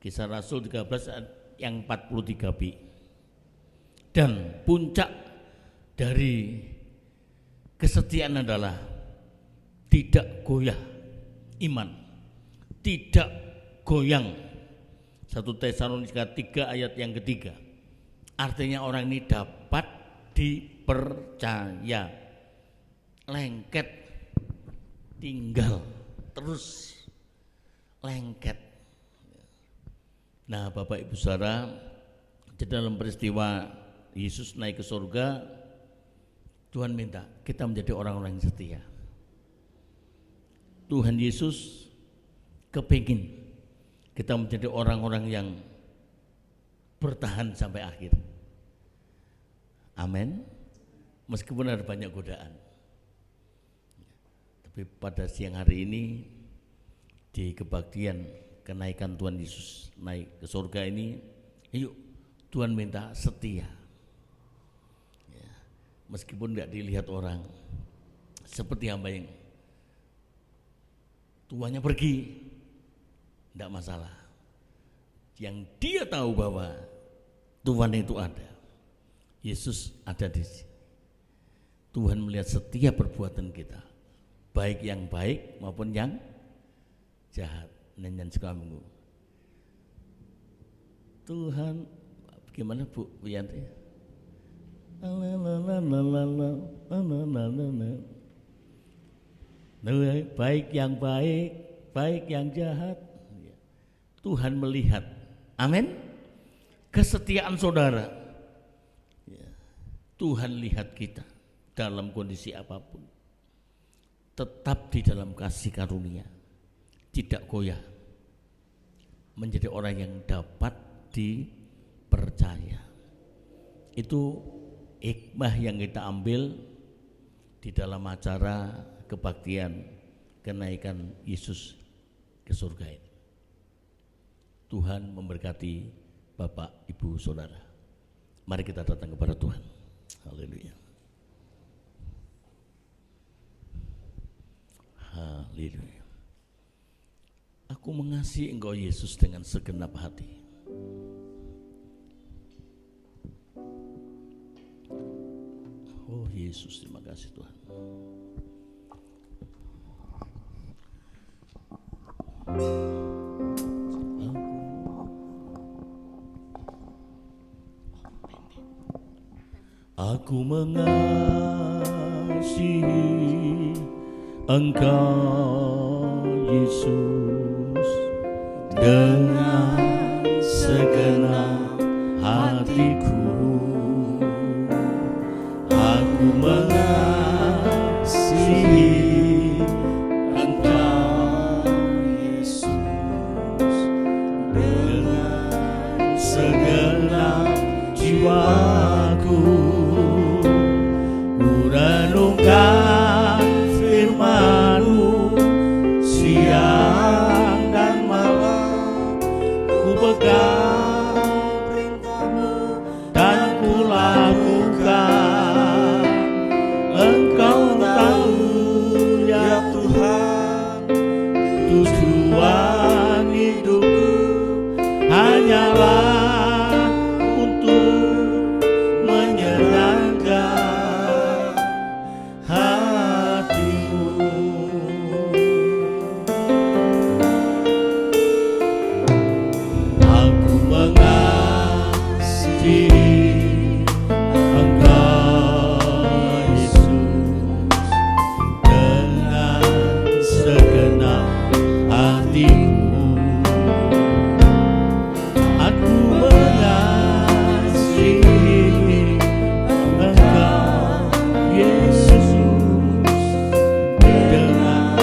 Kisah Rasul 13 yang 43b. Dan puncak dari kesetiaan adalah tidak goyah iman, tidak goyang. 1 Tesalonika 3 ayat yang ketiga. Artinya orang ini dapat dipercaya, lengket, tinggal terus lengket. Nah Bapak Ibu Saudara, dalam peristiwa Yesus naik ke surga, Tuhan minta kita menjadi orang-orang yang setia. Tuhan Yesus kepingin kita menjadi orang-orang yang bertahan sampai akhir. Amin. Meskipun ada banyak godaan. Tapi pada siang hari ini di kebaktian kenaikan Tuhan Yesus naik ke surga ini, yuk Tuhan minta setia. Ya, meskipun tidak dilihat orang, seperti hamba yang tuannya pergi, tidak masalah. Yang dia tahu bahwa Tuhan itu ada, Yesus ada di sini. Tuhan melihat setiap perbuatan kita, baik yang baik maupun yang jahat. Nyanyian sekaminggu. Tuhan, gimana Bu Wiyanti? Baik yang baik, baik yang jahat, Tuhan melihat. Amin. Kesetiaan saudara, Tuhan lihat kita dalam kondisi apapun, tetap di dalam kasih karunia, tidak goyah, menjadi orang yang dapat dipercaya. Itu hikmah yang kita ambil di dalam acara kebaktian kenaikan Yesus ke surga ini. Tuhan memberkati Bapak, Ibu, Saudara. Mari kita datang kepada Tuhan. Haleluya. Haleluya. Aku mengasihi Engkau Yesus dengan segenap hati. Oh Yesus, terima kasih Tuhan. Aku mengasihi Engkau Yesus dengan segenap hatiku. Aku mengasihi Engkau Yesus dengan segenap jiwaku. Ku renungkan firman-Mu siang dan malam, ku pegang perintah-Mu dan ku lakukan. Engkau tahu ya Tuhan, tujuan hidupku hanyalah untuk menyenangkan hati-Mu. Aku mengasihi Engkau Yesus dengan segenap hatiku. Aku mengasihi Engkau Yesus dengan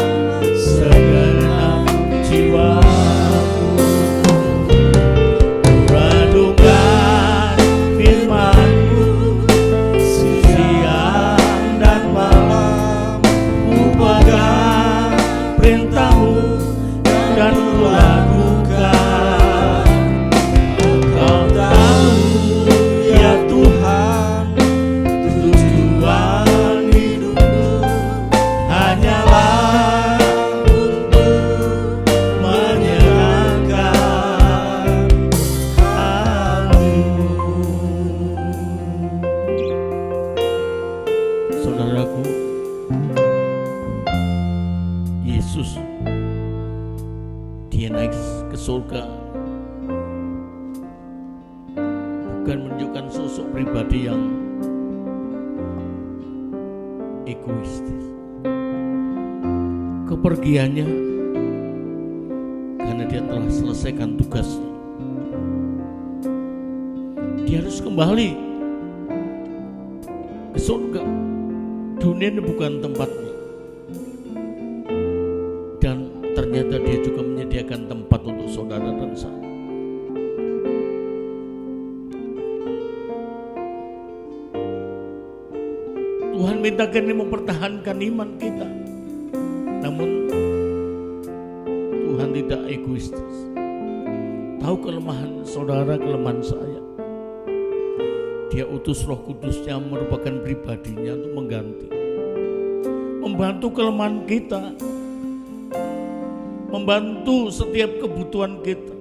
segenap jiwaku. Ku renungkan firman-Mu siang dan malam, ku pegang perintah-Mu dan ku lakukan. Engkau tahu ya Tuhan, tujuan hidupku hanyalah untuk menyenangkan hati-Mu. Saudaraku, Yesus Dia naik ke surga bukan menunjukkan sosok pribadi yang egoistis. Kepergiannya karena Dia telah selesaikan tugasnya. Dia harus kembali ke surga. Dunia ini bukan tempatnya. Dan ternyata Dia juga menyediakan tempat untuk saudara dan saya. Tuhan minta kita mempertahankan iman kita. Namun Tuhan tidak egoistis. Tahu kelemahan saudara, kelemahan saya. Dia utus Roh Kudusnya merupakan pribadinya untuk mengganti, membantu kelemahan kita, membantu setiap kebutuhan kita,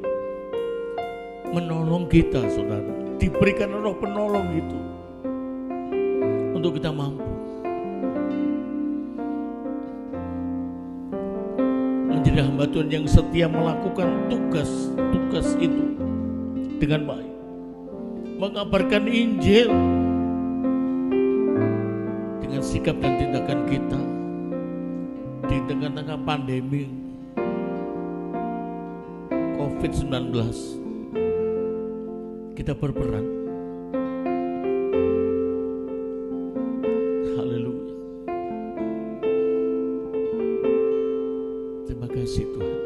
menolong kita saudara. Diberikan roh penolong itu untuk kita mampu menjadi hamba Tuhan yang setia melakukan tugas itu dengan baik, mengabarkan Injil dengan sikap dan tindakan kita di tengah-tengah pandemi COVID-19. Kita berperan. Haleluya. Terima kasih Tuhan.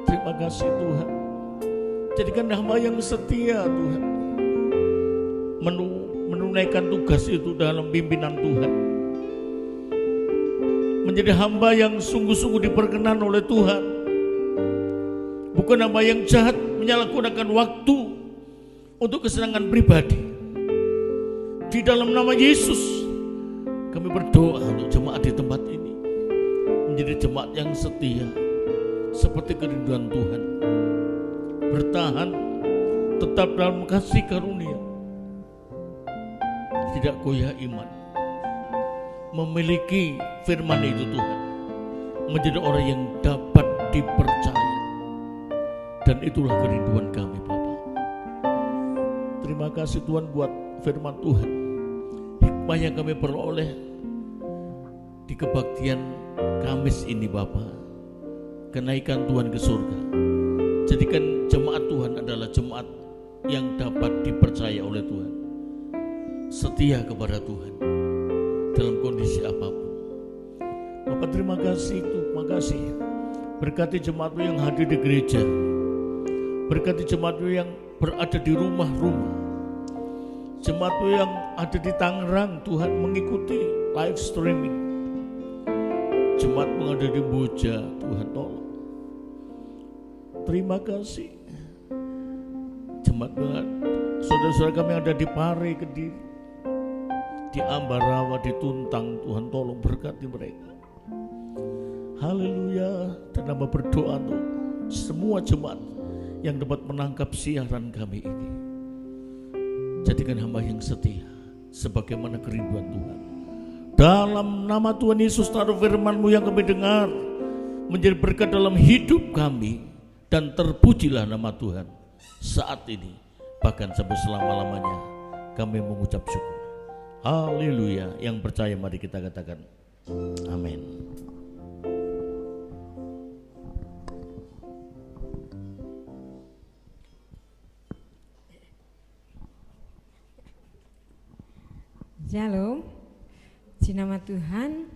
Terima kasih Tuhan. Jadikan hamba yang setia Tuhan, menunaikan tugas itu dalam pimpinan Tuhan, menjadi hamba yang sungguh-sungguh diperkenan oleh Tuhan, bukan hamba yang jahat menyalahgunakan waktu untuk kesenangan pribadi. Di dalam nama Yesus kami berdoa untuk jemaat di tempat ini menjadi jemaat yang setia seperti kerinduan Tuhan, bertahan tetap dalam kasih karunia, tidak goyah iman, memiliki firman itu Tuhan, menjadi orang yang dapat dipercaya. Dan itulah kerinduan kami Bapa. Terima kasih Tuhan buat firman Tuhan, hikmah yang kami peroleh di kebaktian Kamis ini Bapa. Kenaikan Tuhan ke surga, jadikan jemaat Tuhan adalah jemaat yang dapat dipercaya oleh Tuhan, setia kepada Tuhan dalam kondisi apapun. Bapak terima kasih, terima kasih. Berkati jemaat-Mu yang hadir di gereja, berkati jemaat-Mu yang berada di rumah-rumah, jemaat-Mu yang ada di Tangerang Tuhan mengikuti live streaming, jemaat-Mu ada di Boja, Tuhan tolong. Terima kasih jemaat saudara-saudara kami yang ada di Pare, Kediri, di Ambarawa, di Tuntang, Tuhan tolong berkati mereka. Haleluya. Dan hamba berdoa untuk semua jemaat yang dapat menangkap siaran kami ini, jadikan hamba yang setia sebagaimana kerinduan Tuhan. Dalam nama Tuhan Yesus, taruh firman-Mu yang kami dengar menjadi berkat dalam hidup kami, dan terpujilah nama Tuhan saat ini bahkan sampai selama-lamanya. Kami mengucap syukur. Haleluya. Yang percaya mari kita katakan amin. Shalom, di nama Tuhan,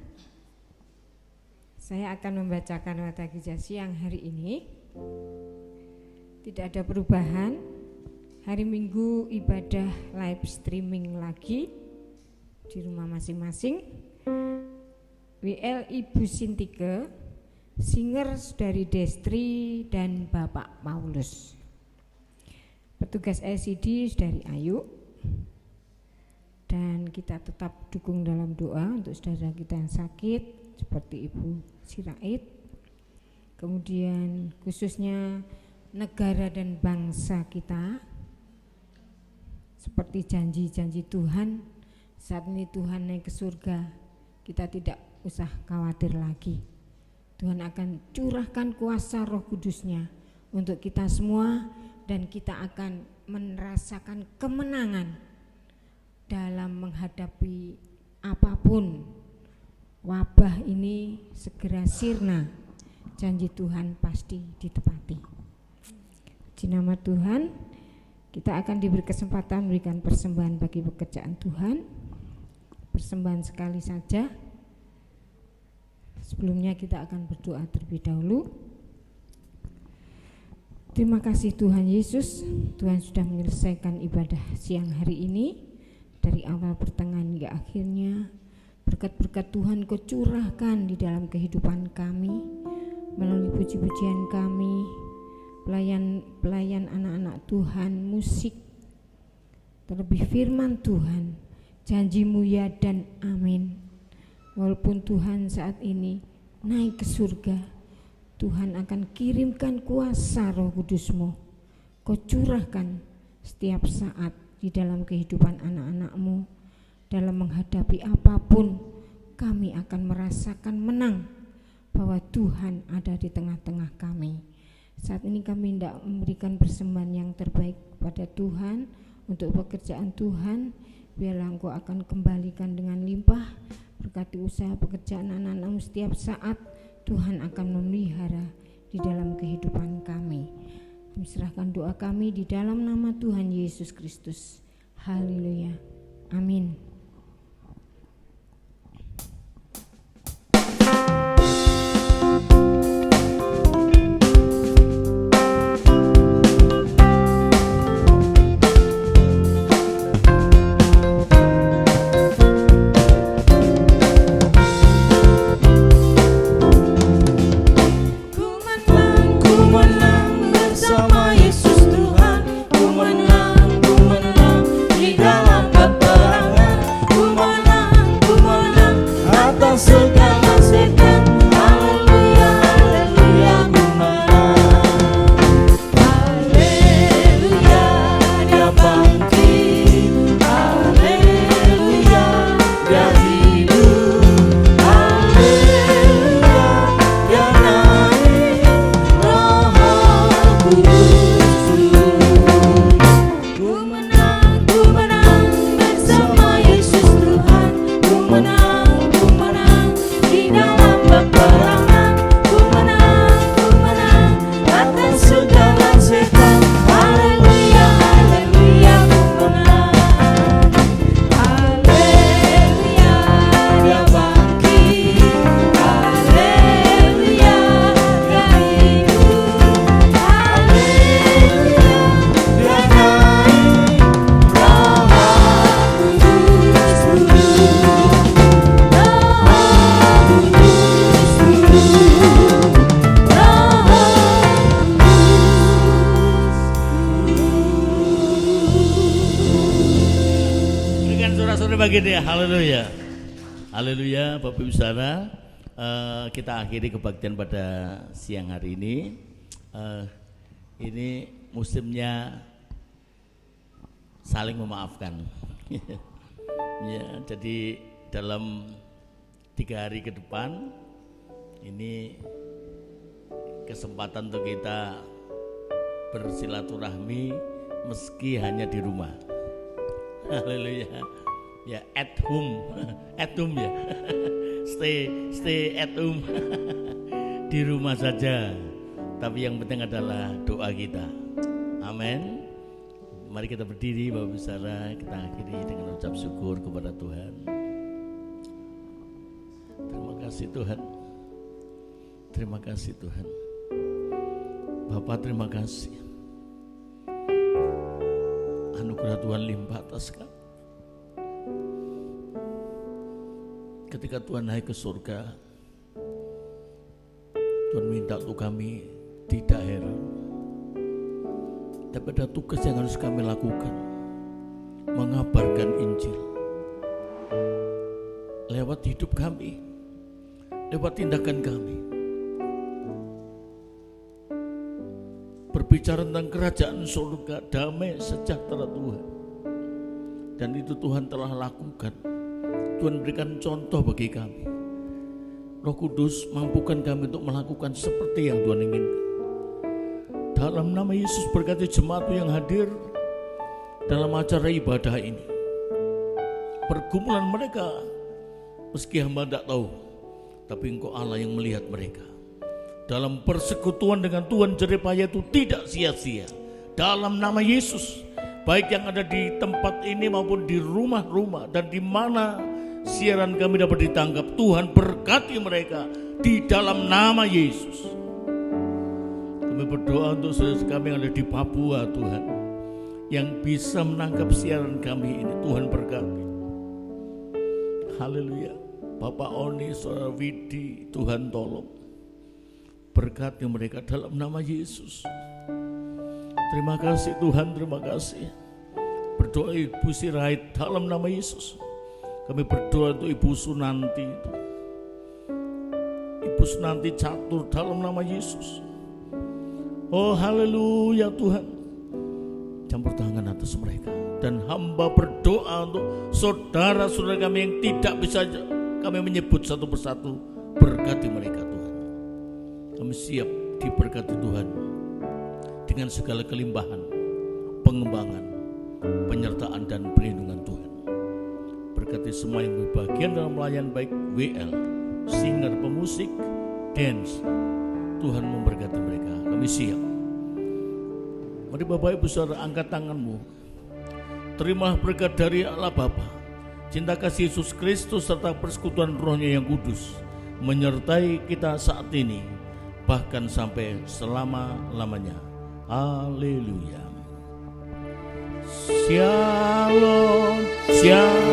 saya akan membacakan Warta Gereja siang hari ini. Tidak ada perubahan. Hari Minggu ibadah live streaming lagi di rumah masing-masing. WL Ibu Sintike, singer Saudari Destri dan Bapak Paulus. Petugas LCD Saudari Ayu. Dan kita tetap dukung dalam doa untuk saudara kita yang sakit seperti Ibu Sirait. Kemudian khususnya negara dan bangsa kita, seperti janji-janji Tuhan. Saat ini Tuhan naik ke surga, kita tidak usah khawatir lagi. Tuhan akan curahkan kuasa Roh Kudus-Nya untuk kita semua, dan kita akan merasakan kemenangan dalam menghadapi apapun. Wabah ini segera sirna, janji Tuhan pasti ditepati. Di nama Tuhan, kita akan diberi kesempatan memberikan persembahan bagi pekerjaan Tuhan. Persembahan sekali saja. Sebelumnya kita akan berdoa terlebih dahulu. Terima kasih Tuhan Yesus, Tuhan sudah menyelesaikan ibadah siang hari ini. Dari awal pertengahan hingga akhirnya, berkat-berkat Tuhan Kau curahkan di dalam kehidupan kami, melalui puji-pujian kami, pelayan anak-anak Tuhan, musik, terlebih firman Tuhan, janji-Mu ya dan amin. Walaupun Tuhan saat ini naik ke surga, Tuhan akan kirimkan kuasa Roh Kudus-Mu, Kau curahkan setiap saat di dalam kehidupan anak-anak-Mu. Dalam menghadapi apapun, kami akan merasakan menang bahwa Tuhan ada di tengah-tengah kami. Saat ini kami hendak memberikan persembahan yang terbaik pada Tuhan untuk pekerjaan Tuhan. Biarlah Engkau akan kembalikan dengan limpah, berkati usaha pekerjaan anak-anak-Mu setiap saat. Tuhan akan memelihara di dalam kehidupan kami. Kami serahkan doa kami di dalam nama Tuhan Yesus Kristus. Haleluya. Amin. Ku menang Sore bagian ya, haleluya. Haleluya, Bapak Ibu Saudara. Kita akhiri kebaktian pada siang hari ini. Ini musimnya saling memaafkan. Ya, jadi dalam 3 hari ke depan ini kesempatan untuk kita bersilaturahmi meski hanya di rumah. Haleluya. Ya, at home ya. stay at home. Di rumah saja. Tapi yang penting adalah doa kita. Amin. Mari kita berdiri Bapak Ibu Saudara, kita akhiri dengan ucap syukur kepada Tuhan. Terima kasih Tuhan. Terima kasih Tuhan. Bapak terima kasih. Anugerah Tuhan limpah atas kami. Ketika Tuhan naik ke surga, Tuhan minta untuk kami tidak heran, tapi ada tugas yang harus kami lakukan, mengabarkan Injil lewat hidup kami, lewat tindakan kami, berbicara tentang kerajaan surga, damai sejahtera Tuhan. Dan itu Tuhan telah lakukan. Tuhan berikan contoh bagi kami. Roh Kudus mampukan kami untuk melakukan seperti yang Tuhan inginkan. Dalam nama Yesus berkati jemaat yang hadir dalam acara ibadah ini. Pergumulan mereka meski hamba tidak tahu, tapi Engkau Allah yang melihat mereka. Dalam persekutuan dengan Tuhan jeripaya itu tidak sia-sia. Dalam nama Yesus, baik yang ada di tempat ini maupun di rumah-rumah dan di mana siaran kami dapat ditangkap, Tuhan berkati mereka di dalam nama Yesus. Kami berdoa untuk saudara kami yang ada di Papua, Tuhan, yang bisa menangkap siaran kami ini, Tuhan berkati. Haleluya. Bapak Oni, Saudara Widi, Tuhan tolong berkati mereka dalam nama Yesus. Terima kasih Tuhan, terima kasih. Berdoa Ibu Sirait dalam nama Yesus. Kami berdoa untuk Ibu Sunanti, Ibu Sunanti Catur dalam nama Yesus. Oh haleluya Tuhan, campur tangan atas mereka. Dan hamba berdoa untuk saudara-saudara kami yang tidak bisa kami menyebut satu persatu, berkati mereka Tuhan. Kami siap diberkati Tuhan dengan segala kelimpahan, pengembangan, penyertaan dan perlindungan Tuhan. Berkati semua yang berbagian dalam pelayan baik WL, singer, pemusik, dance. Tuhan memberkati mereka. Kami siap. Mari Bapak Ibu Saudara angkat tanganmu. Terimalah berkat dari Allah Bapa, cinta kasih Yesus Kristus serta persekutuan Roh-Nya yang kudus menyertai kita saat ini bahkan sampai selama-lamanya. Haleluya. Shalom. Shalom.